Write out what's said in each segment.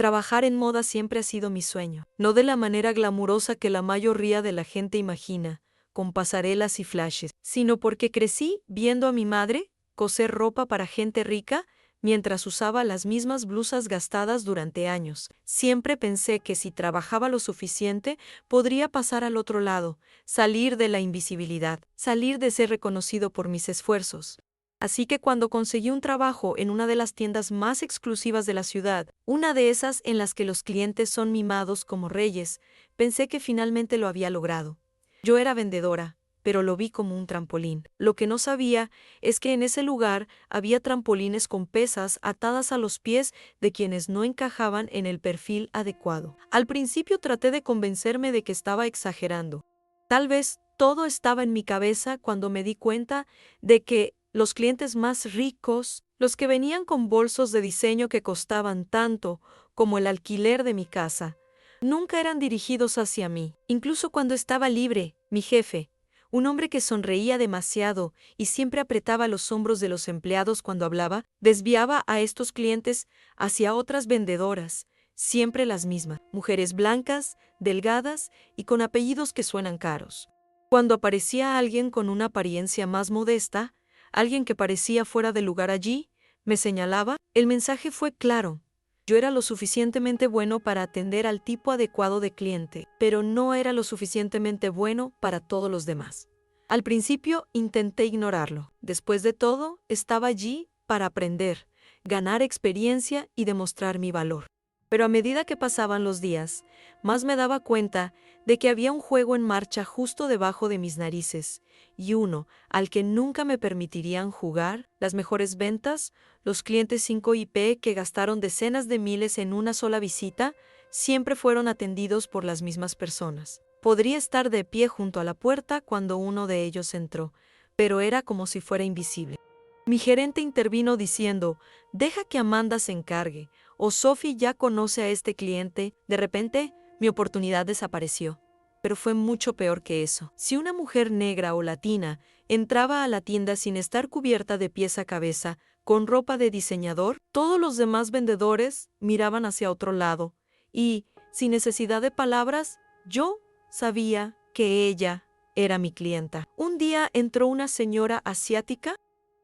Trabajar en moda siempre ha sido mi sueño, no de la manera glamurosa que la mayoría de la gente imagina, con pasarelas y flashes, sino porque crecí viendo a mi madre coser ropa para gente rica mientras usaba las mismas blusas gastadas durante años. Siempre pensé que si trabajaba lo suficiente, podría pasar al otro lado, salir de la invisibilidad, salir de ser reconocido por mis esfuerzos. Así que cuando conseguí un trabajo en una de las tiendas más exclusivas de la ciudad, una de esas en las que los clientes son mimados como reyes, pensé que finalmente lo había logrado. Yo era vendedora, pero lo vi como un trampolín. Lo que no sabía es que en ese lugar había trampolines con pesas atadas a los pies de quienes no encajaban en el perfil adecuado. Al principio traté de convencerme de que estaba exagerando. Tal vez todo estaba en mi cabeza cuando me di cuenta de que los clientes más ricos, los que venían con bolsos de diseño que costaban tanto como el alquiler de mi casa, nunca eran dirigidos hacia mí. Incluso cuando estaba libre, mi jefe, un hombre que sonreía demasiado y siempre apretaba los hombros de los empleados cuando hablaba, desviaba a estos clientes hacia otras vendedoras, siempre las mismas, mujeres blancas, delgadas y con apellidos que suenan caros. Cuando aparecía alguien con una apariencia más modesta, alguien que parecía fuera de lugar allí, me señalaba, el mensaje fue claro. Yo era lo suficientemente bueno para atender al tipo adecuado de cliente, pero no era lo suficientemente bueno para todos los demás. Al principio intenté ignorarlo. Después de todo, estaba allí para aprender, ganar experiencia y demostrar mi valor. Pero a medida que pasaban los días, más me daba cuenta de que había un juego en marcha justo debajo de mis narices, y uno al que nunca me permitirían jugar. Las mejores ventas, los clientes 5IP que gastaron decenas de miles en una sola visita, siempre fueron atendidos por las mismas personas. Podría estar de pie junto a la puerta cuando uno de ellos entró, pero era como si fuera invisible. Mi gerente intervino diciendo, deja que Amanda se encargue, o Sophie ya conoce a este cliente. De repente, mi oportunidad desapareció. Pero fue mucho peor que eso. Si una mujer negra o latina entraba a la tienda sin estar cubierta de pies a cabeza, con ropa de diseñador, todos los demás vendedores miraban hacia otro lado, y, sin necesidad de palabras, yo sabía que ella era mi clienta. Un día entró una señora asiática.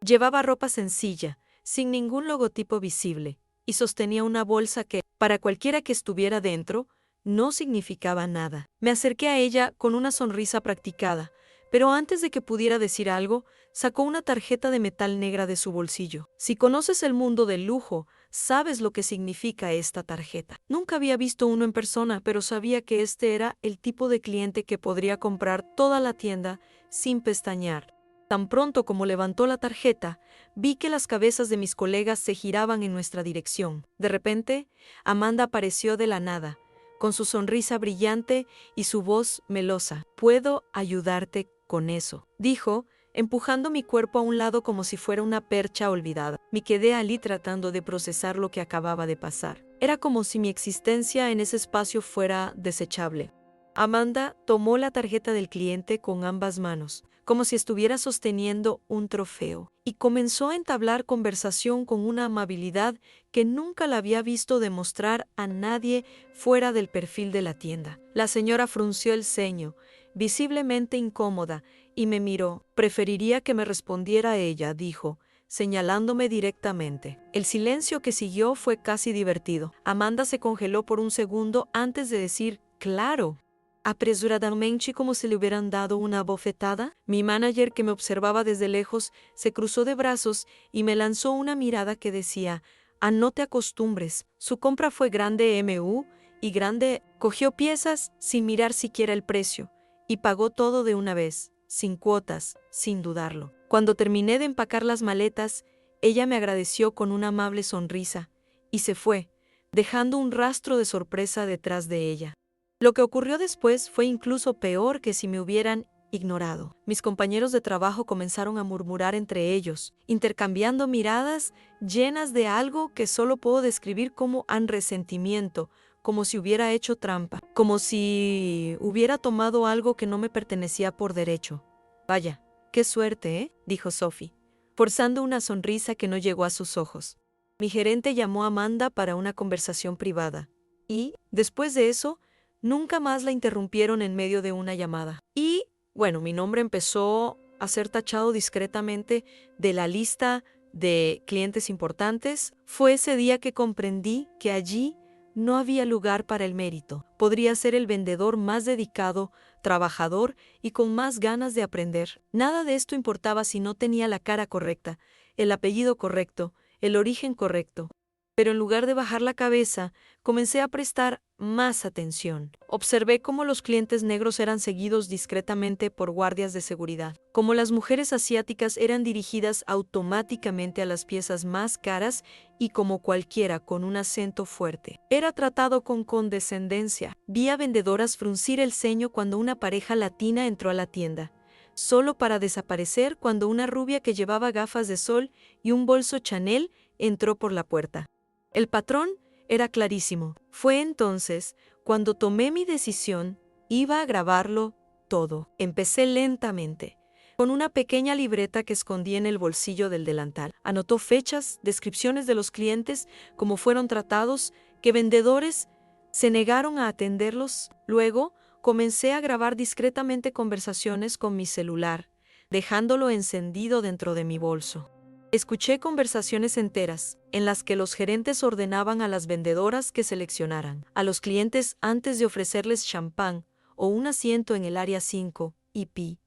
Llevaba ropa sencilla, sin ningún logotipo visible, y sostenía una bolsa que, para cualquiera que estuviera dentro, no significaba nada. Me acerqué a ella con una sonrisa practicada, pero antes de que pudiera decir algo, sacó una tarjeta de metal negra de su bolsillo. Si conoces el mundo del lujo, sabes lo que significa esta tarjeta. Nunca había visto uno en persona, pero sabía que este era el tipo de cliente que podría comprar toda la tienda sin pestañear. Tan pronto como levantó la tarjeta, vi que las cabezas de mis colegas se giraban en nuestra dirección. De repente, Amanda apareció de la nada, con su sonrisa brillante y su voz melosa. «Puedo ayudarte con eso», dijo, empujando mi cuerpo a un lado como si fuera una percha olvidada. Me quedé allí tratando de procesar lo que acababa de pasar. Era como si mi existencia en ese espacio fuera desechable. Amanda tomó la tarjeta del cliente con ambas manos, como si estuviera sosteniendo un trofeo, y comenzó a entablar conversación con una amabilidad que nunca la había visto demostrar a nadie fuera del perfil de la tienda. La señora frunció el ceño, visiblemente incómoda, y me miró. «Preferiría que me respondiera ella», dijo, señalándome directamente. El silencio que siguió fue casi divertido. Amanda se congeló por un segundo antes de decir «claro». Apresuradamente, como si le hubieran dado una bofetada, mi manager, que me observaba desde lejos, se cruzó de brazos y me lanzó una mirada que decía, no te acostumbres. Su compra fue grande y grande. Cogió piezas sin mirar siquiera el precio y pagó todo de una vez, sin cuotas, sin dudarlo. Cuando terminé de empacar las maletas, ella me agradeció con una amable sonrisa y se fue, dejando un rastro de sorpresa detrás de ella. Lo que ocurrió después fue incluso peor que si me hubieran ignorado. Mis compañeros de trabajo comenzaron a murmurar entre ellos, intercambiando miradas llenas de algo que solo puedo describir como resentimiento, como si hubiera hecho trampa, como si hubiera tomado algo que no me pertenecía por derecho. «Vaya, qué suerte, dijo Sophie, forzando una sonrisa que no llegó a sus ojos. Mi gerente llamó a Amanda para una conversación privada. Y, después de eso, nunca más la interrumpieron en medio de una llamada. Y, bueno, mi nombre empezó a ser tachado discretamente de la lista de clientes importantes. Fue ese día que comprendí que allí no había lugar para el mérito. Podría ser el vendedor más dedicado, trabajador y con más ganas de aprender. Nada de esto importaba si no tenía la cara correcta, el apellido correcto, el origen correcto. Pero en lugar de bajar la cabeza, comencé a prestar más atención. Observé cómo los clientes negros eran seguidos discretamente por guardias de seguridad, cómo las mujeres asiáticas eran dirigidas automáticamente a las piezas más caras y como cualquiera con un acento fuerte era tratado con condescendencia. Vi a vendedoras fruncir el ceño cuando una pareja latina entró a la tienda, solo para desaparecer cuando una rubia que llevaba gafas de sol y un bolso Chanel entró por la puerta. El patrón era clarísimo. Fue entonces cuando tomé mi decisión. Iba a grabarlo todo. Empecé lentamente, con una pequeña libreta que escondí en el bolsillo del delantal. Anotó fechas, descripciones de los clientes, cómo fueron tratados, qué vendedores se negaron a atenderlos. Luego, comencé a grabar discretamente conversaciones con mi celular, dejándolo encendido dentro de mi bolso. Escuché conversaciones enteras, en las que los gerentes ordenaban a las vendedoras que seleccionaran a los clientes antes de ofrecerles champán o un asiento en el área 5, IP.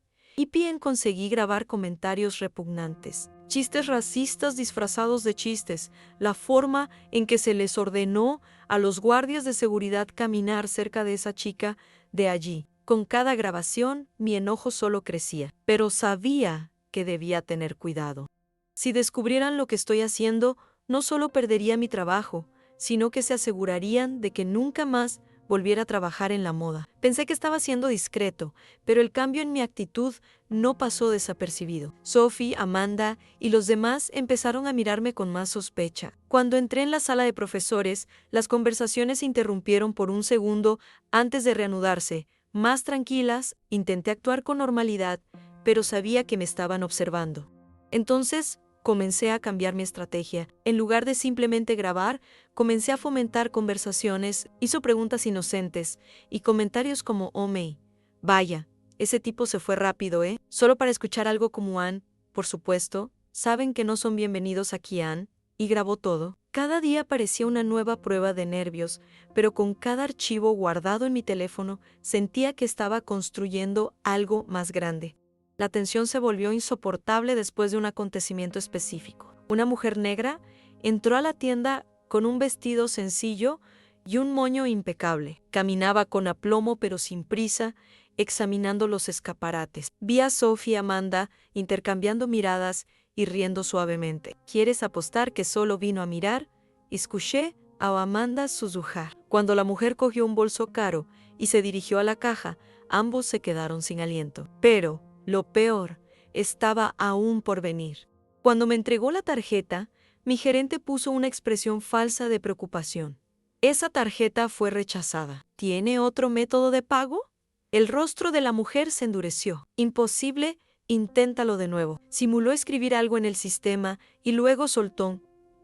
Conseguí grabar comentarios repugnantes, chistes racistas disfrazados de chistes, la forma en que se les ordenó a los guardias de seguridad caminar cerca de esa chica de allí. Con cada grabación, mi enojo solo crecía, pero sabía que debía tener cuidado. Si descubrieran lo que estoy haciendo, no solo perdería mi trabajo, sino que se asegurarían de que nunca más volviera a trabajar en la moda. Pensé que estaba siendo discreto, pero el cambio en mi actitud no pasó desapercibido. Sophie, Amanda y los demás empezaron a mirarme con más sospecha. Cuando entré en la sala de profesores, las conversaciones se interrumpieron por un segundo antes de reanudarse. Más tranquilas, intenté actuar con normalidad, pero sabía que me estaban observando. Entonces, comencé a cambiar mi estrategia. En lugar de simplemente grabar, comencé a fomentar conversaciones, hizo preguntas inocentes y comentarios como "Oh, May, vaya, ese tipo se fue rápido, ¿eh?". Solo para escuchar algo como "Ann, por supuesto, saben que no son bienvenidos aquí, Ann", y grabó todo. Cada día parecía una nueva prueba de nervios, pero con cada archivo guardado en mi teléfono sentía que estaba construyendo algo más grande. La tensión se volvió insoportable después de un acontecimiento específico. Una mujer negra entró a la tienda con un vestido sencillo y un moño impecable. Caminaba con aplomo pero sin prisa, examinando los escaparates. Vi a Sophie y Amanda intercambiando miradas y riendo suavemente. ¿Quieres apostar que solo vino a mirar?, escuché a Amanda susurrar. Cuando la mujer cogió un bolso caro y se dirigió a la caja, ambos se quedaron sin aliento. Pero lo peor estaba aún por venir. Cuando me entregó la tarjeta, mi gerente puso una expresión falsa de preocupación. Esa tarjeta fue rechazada. ¿Tiene otro método de pago? El rostro de la mujer se endureció. Imposible, inténtalo de nuevo. Simuló escribir algo en el sistema y luego soltó.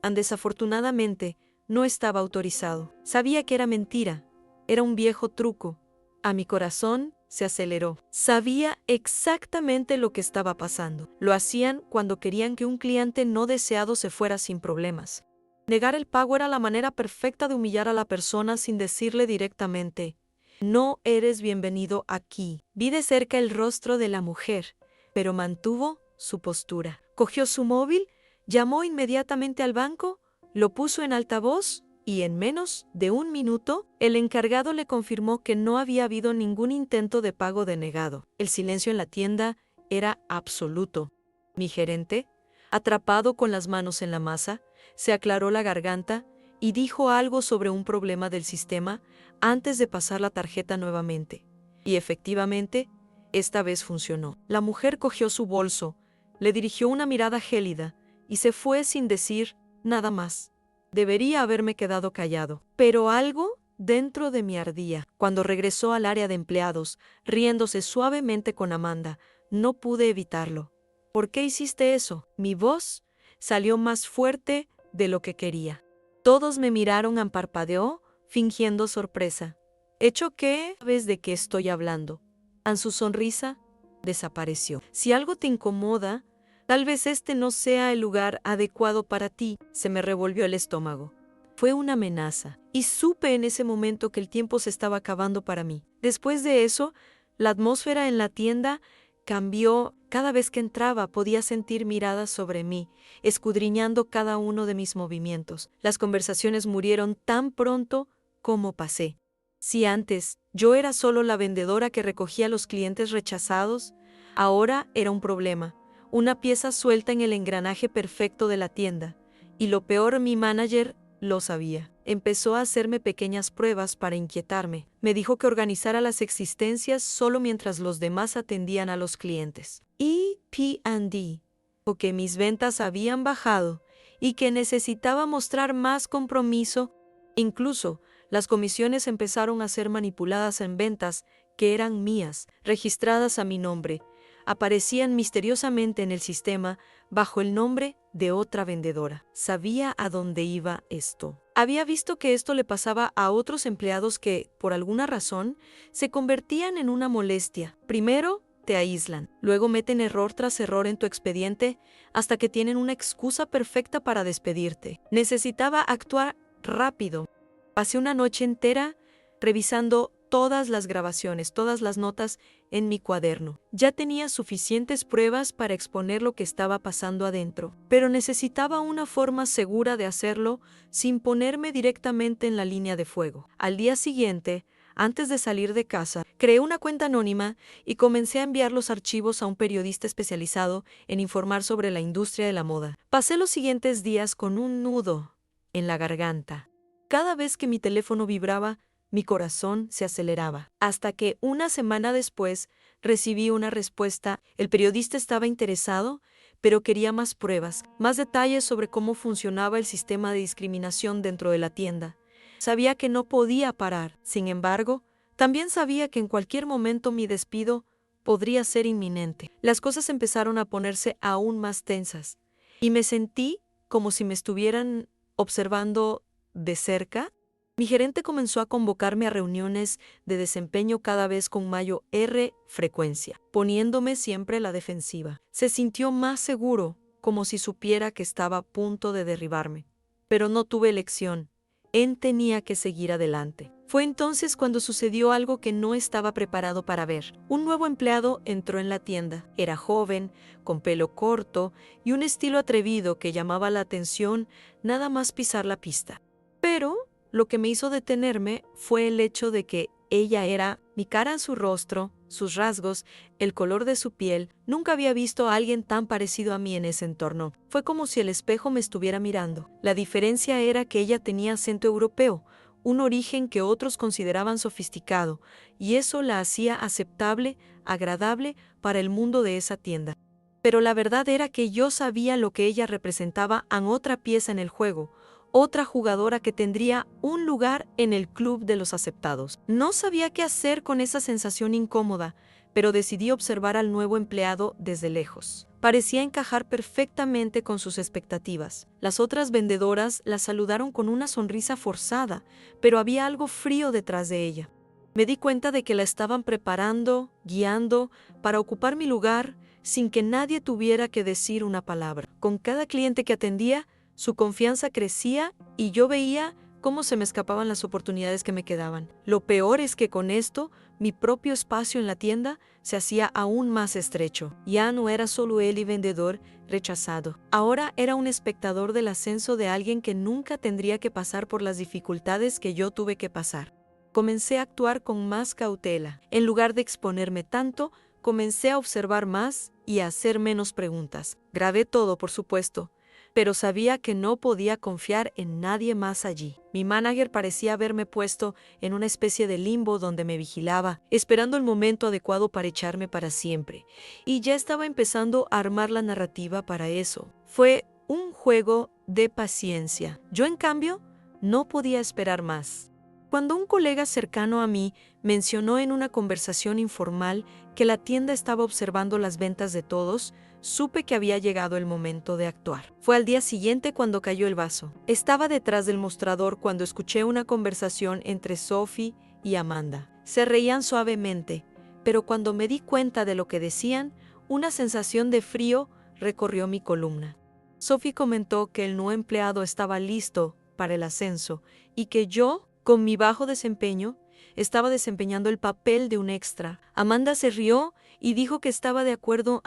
Desafortunadamente, no estaba autorizado. Sabía que era mentira. Era un viejo truco. A mi corazón se aceleró. Sabía exactamente lo que estaba pasando. Lo hacían cuando querían que un cliente no deseado se fuera sin problemas. Negar el pago era la manera perfecta de humillar a la persona sin decirle directamente: "No eres bienvenido aquí". Vi de cerca el rostro de la mujer, pero mantuvo su postura. Cogió su móvil, llamó inmediatamente al banco, lo puso en altavoz y en menos de un minuto, el encargado le confirmó que no había habido ningún intento de pago denegado. El silencio en la tienda era absoluto. Mi gerente, atrapado con las manos en la masa, se aclaró la garganta y dijo algo sobre un problema del sistema antes de pasar la tarjeta nuevamente. Y efectivamente, esta vez funcionó. La mujer cogió su bolso, le dirigió una mirada gélida y se fue sin decir nada más. Debería haberme quedado callado, pero algo dentro de mí ardía. Cuando regresó al área de empleados, riéndose suavemente con Amanda, no pude evitarlo. ¿Por qué hiciste eso? Mi voz salió más fuerte de lo que quería. Todos me miraron, parpadeó, fingiendo sorpresa. ¿Hecho qué? ¿Sabes de qué estoy hablando? Su sonrisa desapareció. Si algo te incomoda, tal vez este no sea el lugar adecuado para ti. Se me revolvió el estómago. Fue una amenaza, y supe en ese momento que el tiempo se estaba acabando para mí. Después de eso, la atmósfera en la tienda cambió. Cada vez que entraba podía sentir miradas sobre mí, escudriñando cada uno de mis movimientos. Las conversaciones murieron tan pronto como pasé. Si antes yo era solo la vendedora que recogía a los clientes rechazados, ahora era un problema, una pieza suelta en el engranaje perfecto de la tienda. Y lo peor, mi manager lo sabía. Empezó a hacerme pequeñas pruebas para inquietarme. Me dijo que organizara las existencias solo mientras los demás atendían a los clientes. Y P&D, o que mis ventas habían bajado y que necesitaba mostrar más compromiso. Incluso, las comisiones empezaron a ser manipuladas en ventas que eran mías, registradas a mi nombre. Aparecían misteriosamente en el sistema bajo el nombre de otra vendedora. Sabía a dónde iba esto. Había visto que esto le pasaba a otros empleados que, por alguna razón, se convertían en una molestia. Primero, te aíslan. Luego meten error tras error en tu expediente hasta que tienen una excusa perfecta para despedirte. Necesitaba actuar rápido. Pasé una noche entera revisando todas las grabaciones, todas las notas en mi cuaderno. Ya tenía suficientes pruebas para exponer lo que estaba pasando adentro, pero necesitaba una forma segura de hacerlo sin ponerme directamente en la línea de fuego. Al día siguiente, antes de salir de casa, creé una cuenta anónima y comencé a enviar los archivos a un periodista especializado en informar sobre la industria de la moda. Pasé los siguientes días con un nudo en la garganta. Cada vez que mi teléfono vibraba, mi corazón se aceleraba, hasta que una semana después recibí una respuesta. El periodista estaba interesado, pero quería más pruebas, más detalles sobre cómo funcionaba el sistema de discriminación dentro de la tienda. Sabía que no podía parar. Sin embargo, también sabía que en cualquier momento mi despido podría ser inminente. Las cosas empezaron a ponerse aún más tensas, y me sentí como si me estuvieran observando de cerca. Mi gerente comenzó a convocarme a reuniones de desempeño cada vez con mayor frecuencia, poniéndome siempre a la defensiva. Se sintió más seguro, como si supiera que estaba a punto de derribarme. Pero no tuve elección. Él tenía que seguir adelante. Fue entonces cuando sucedió algo que no estaba preparado para ver. Un nuevo empleado entró en la tienda. Era joven, con pelo corto y un estilo atrevido que llamaba la atención nada más pisar la pista. Pero lo que me hizo detenerme fue el hecho de que ella era mi cara en su rostro, sus rasgos, el color de su piel. Nunca había visto a alguien tan parecido a mí en ese entorno. Fue como si el espejo me estuviera mirando. La diferencia era que ella tenía acento europeo, un origen que otros consideraban sofisticado, y eso la hacía aceptable, agradable para el mundo de esa tienda. Pero la verdad era que yo sabía lo que ella representaba en otra pieza en el juego, otra jugadora que tendría un lugar en el club de los aceptados. No sabía qué hacer con esa sensación incómoda, pero decidí observar al nuevo empleado desde lejos. Parecía encajar perfectamente con sus expectativas. Las otras vendedoras la saludaron con una sonrisa forzada, pero había algo frío detrás de ella. Me di cuenta de que la estaban preparando, guiando, para ocupar mi lugar sin que nadie tuviera que decir una palabra. Con cada cliente que atendía, su confianza crecía y yo veía cómo se me escapaban las oportunidades que me quedaban. Lo peor es que con esto, mi propio espacio en la tienda se hacía aún más estrecho. Ya no era solo él y vendedor rechazado. Ahora era un espectador del ascenso de alguien que nunca tendría que pasar por las dificultades que yo tuve que pasar. Comencé a actuar con más cautela. En lugar de exponerme tanto, comencé a observar más y a hacer menos preguntas. Grabé todo, por supuesto, pero sabía que no podía confiar en nadie más allí. Mi manager parecía haberme puesto en una especie de limbo donde me vigilaba, esperando el momento adecuado para echarme para siempre. Y ya estaba empezando a armar la narrativa para eso. Fue un juego de paciencia. Yo, en cambio, no podía esperar más. Cuando un colega cercano a mí mencionó en una conversación informal que la tienda estaba observando las ventas de todos, supe que había llegado el momento de actuar. Fue al día siguiente cuando cayó el vaso. Estaba detrás del mostrador cuando escuché una conversación entre Sophie y Amanda. Se reían suavemente, pero cuando me di cuenta de lo que decían, una sensación de frío recorrió mi columna. Sophie comentó que el nuevo empleado estaba listo para el ascenso y que yo, con mi bajo desempeño, estaba desempeñando el papel de un extra. Amanda se rió y dijo que estaba de acuerdo.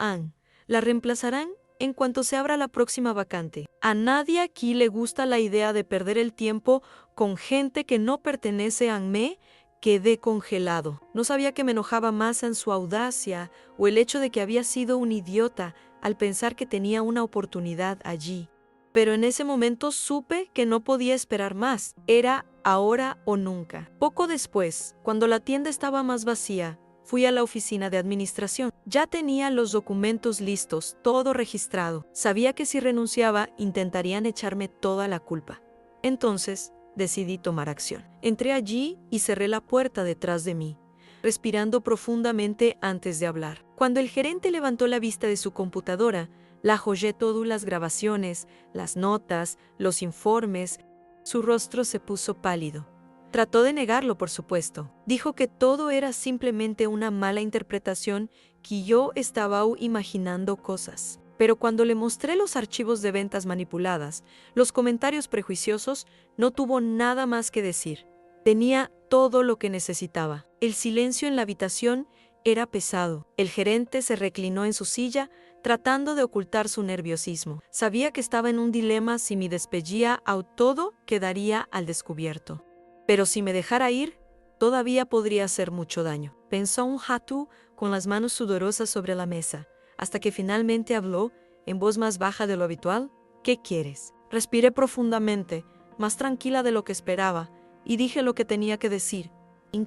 La reemplazarán en cuanto se abra la próxima vacante. A nadie aquí le gusta la idea de perder el tiempo con gente que no pertenece a mí. Quedé congelado. No sabía que me enojaba más en su audacia o el hecho de que había sido un idiota al pensar que tenía una oportunidad allí. Pero en ese momento supe que no podía esperar más. Era ahora o nunca. Poco después, cuando la tienda estaba más vacía, fui a la oficina de administración. Ya tenía los documentos listos, todo registrado. Sabía que si renunciaba, intentarían echarme toda la culpa. Entonces, decidí tomar acción. Entré allí y cerré la puerta detrás de mí, respirando profundamente antes de hablar. Cuando el gerente levantó la vista de su computadora, la hollé todas las grabaciones, las notas, los informes. Su rostro se puso pálido. Trató de negarlo, por supuesto. Dijo que todo era simplemente una mala interpretación, que yo estaba imaginando cosas. Pero cuando le mostré los archivos de ventas manipuladas, los comentarios prejuiciosos, no tuvo nada más que decir. Tenía todo lo que necesitaba. El silencio en la habitación era pesado. El gerente se reclinó en su silla, tratando de ocultar su nerviosismo. Sabía que estaba en un dilema: si me despedía o todo quedaría al descubierto. Pero si me dejara ir, todavía podría hacer mucho daño. Pensó un rato con las manos sudorosas sobre la mesa, hasta que finalmente habló en voz más baja de lo habitual. ¿Qué quieres? Respiré profundamente, más tranquila de lo que esperaba, y dije lo que tenía que decir.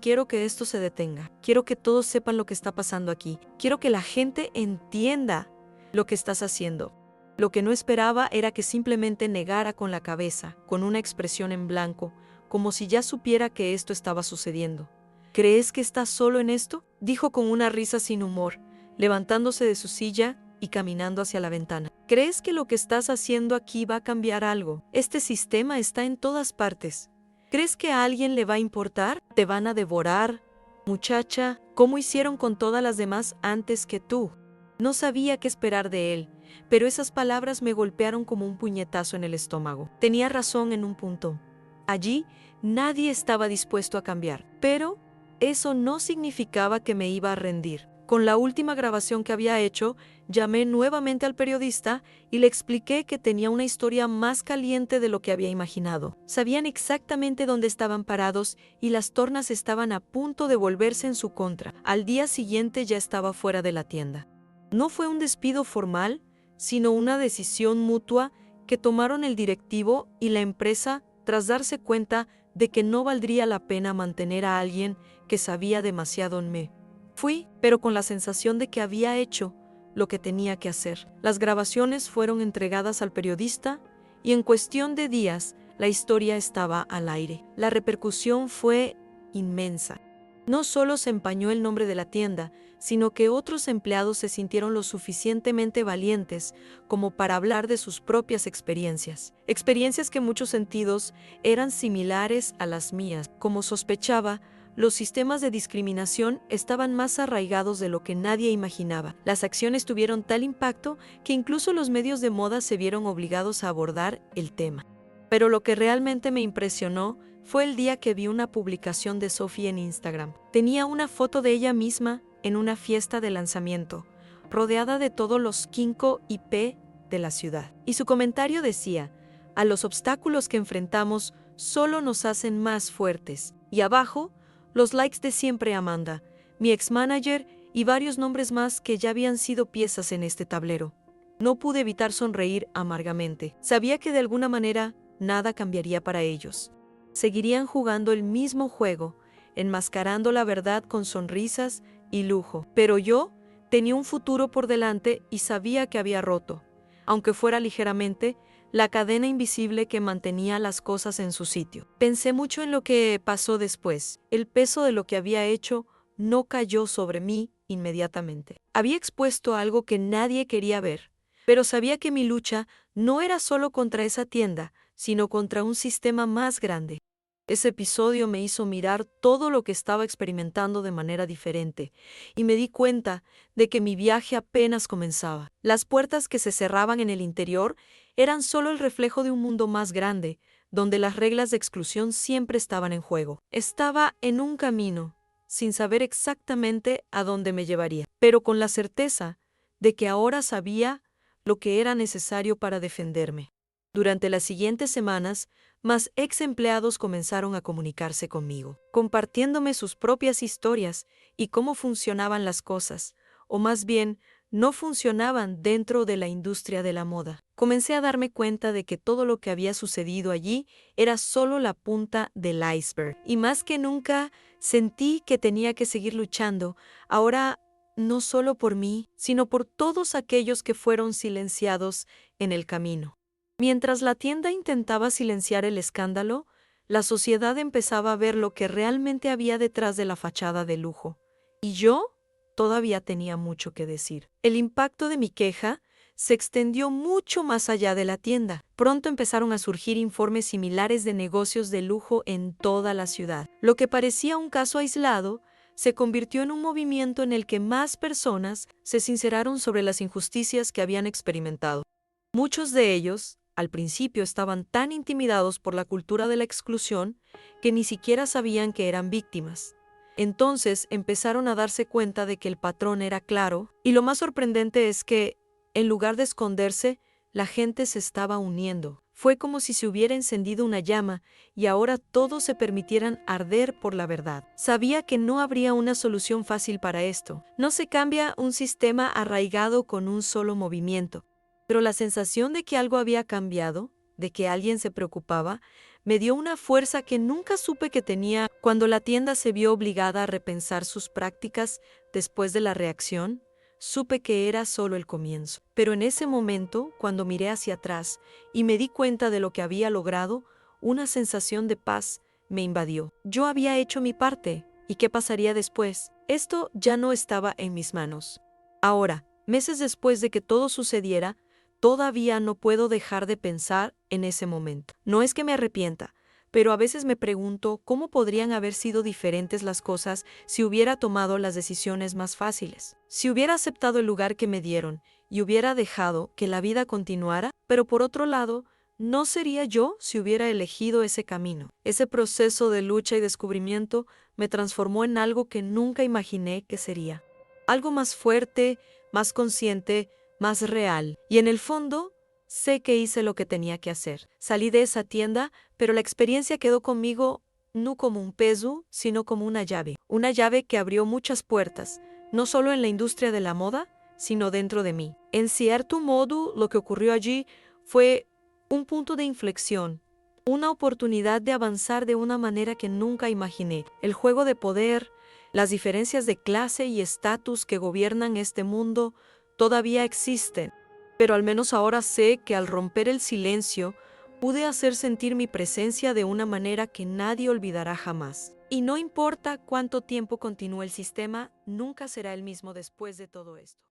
Quiero que esto se detenga. Quiero que todos sepan lo que está pasando aquí. Quiero que la gente entienda lo que estás haciendo. Lo que no esperaba era que simplemente negara con la cabeza, con una expresión en blanco, como si ya supiera que esto estaba sucediendo. ¿Crees que estás solo en esto?, dijo con una risa sin humor, levantándose de su silla y caminando hacia la ventana. ¿Crees que lo que estás haciendo aquí va a cambiar algo? Este sistema está en todas partes. ¿Crees que a alguien le va a importar? ¿Te van a devorar? Muchacha, ¿cómo hicieron con todas las demás antes que tú? No sabía qué esperar de él, pero esas palabras me golpearon como un puñetazo en el estómago. Tenía razón en un punto. Allí nadie estaba dispuesto a cambiar, pero eso no significaba que me iba a rendir. Con la última grabación que había hecho, llamé nuevamente al periodista y le expliqué que tenía una historia más caliente de lo que había imaginado. Sabían exactamente dónde estaban parados y las tornas estaban a punto de volverse en su contra. Al día siguiente ya estaba fuera de la tienda. No fue un despido formal, sino una decisión mutua que tomaron el directivo y la empresa tras darse cuenta de que no valdría la pena mantener a alguien que sabía demasiado en mí. Fui, pero con la sensación de que había hecho lo que tenía que hacer. Las grabaciones fueron entregadas al periodista y en cuestión de días la historia estaba al aire. La repercusión fue inmensa. No solo se empañó el nombre de la tienda, sino que otros empleados se sintieron lo suficientemente valientes como para hablar de sus propias experiencias. Experiencias que en muchos sentidos eran similares a las mías. Como sospechaba, los sistemas de discriminación estaban más arraigados de lo que nadie imaginaba. Las acciones tuvieron tal impacto que incluso los medios de moda se vieron obligados a abordar el tema. Pero lo que realmente me impresionó fue el día que vi una publicación de Sophie en Instagram. Tenía una foto de ella misma en una fiesta de lanzamiento, rodeada de todos los 5 IP de la ciudad. Y su comentario decía: a los obstáculos que enfrentamos solo nos hacen más fuertes. Y abajo, los likes de siempre Amanda, mi ex-manager y varios nombres más que ya habían sido piezas en este tablero. No pude evitar sonreír amargamente. Sabía que de alguna manera nada cambiaría para ellos. Seguirían jugando el mismo juego, enmascarando la verdad con sonrisas y lujo. Pero yo tenía un futuro por delante y sabía que había roto. Aunque fuera ligeramente, la cadena invisible que mantenía las cosas en su sitio. Pensé mucho en lo que pasó después. El peso de lo que había hecho no cayó sobre mí inmediatamente. Había expuesto algo que nadie quería ver, pero sabía que mi lucha no era solo contra esa tienda, sino contra un sistema más grande. Ese episodio me hizo mirar todo lo que estaba experimentando de manera diferente, y me di cuenta de que mi viaje apenas comenzaba. Las puertas que se cerraban en el interior eran solo el reflejo de un mundo más grande, donde las reglas de exclusión siempre estaban en juego. Estaba en un camino, sin saber exactamente a dónde me llevaría, pero con la certeza de que ahora sabía lo que era necesario para defenderme. Durante las siguientes semanas, más ex empleados comenzaron a comunicarse conmigo, compartiéndome sus propias historias y cómo funcionaban las cosas, o más bien, no funcionaban dentro de la industria de la moda. Comencé a darme cuenta de que todo lo que había sucedido allí era solo la punta del iceberg, y más que nunca sentí que tenía que seguir luchando, ahora no solo por mí, sino por todos aquellos que fueron silenciados en el camino. Mientras la tienda intentaba silenciar el escándalo, la sociedad empezaba a ver lo que realmente había detrás de la fachada de lujo. Y yo todavía tenía mucho que decir. El impacto de mi queja se extendió mucho más allá de la tienda. Pronto empezaron a surgir informes similares de negocios de lujo en toda la ciudad. Lo que parecía un caso aislado se convirtió en un movimiento en el que más personas se sinceraron sobre las injusticias que habían experimentado. Muchos de ellos, al principio, estaban tan intimidados por la cultura de la exclusión que ni siquiera sabían que eran víctimas. Entonces empezaron a darse cuenta de que el patrón era claro, y lo más sorprendente es que, en lugar de esconderse, la gente se estaba uniendo. Fue como si se hubiera encendido una llama y ahora todos se permitieran arder por la verdad. Sabía que no habría una solución fácil para esto. No se cambia un sistema arraigado con un solo movimiento. Pero la sensación de que algo había cambiado, de que alguien se preocupaba, me dio una fuerza que nunca supe que tenía cuando la tienda se vio obligada a repensar sus prácticas después de la reacción. Supe que era solo el comienzo. Pero en ese momento, cuando miré hacia atrás y me di cuenta de lo que había logrado, una sensación de paz me invadió. Yo había hecho mi parte, ¿y qué pasaría después? Esto ya no estaba en mis manos. Ahora, meses después de que todo sucediera, todavía no puedo dejar de pensar en ese momento. No es que me arrepienta, pero a veces me pregunto cómo podrían haber sido diferentes las cosas si hubiera tomado las decisiones más fáciles. Si hubiera aceptado el lugar que me dieron y hubiera dejado que la vida continuara, pero por otro lado, no sería yo si hubiera elegido ese camino. Ese proceso de lucha y descubrimiento me transformó en algo que nunca imaginé que sería. Algo más fuerte, más consciente, más real. Y en el fondo, sé que hice lo que tenía que hacer. Salí de esa tienda, pero la experiencia quedó conmigo no como un peso, sino como una llave. Una llave que abrió muchas puertas, no solo en la industria de la moda, sino dentro de mí. En cierto modo, lo que ocurrió allí fue un punto de inflexión, una oportunidad de avanzar de una manera que nunca imaginé. El juego de poder, las diferencias de clase y estatus que gobiernan este mundo todavía existen, pero al menos ahora sé que al romper el silencio pude hacer sentir mi presencia de una manera que nadie olvidará jamás. Y no importa cuánto tiempo continúe el sistema, nunca será el mismo después de todo esto.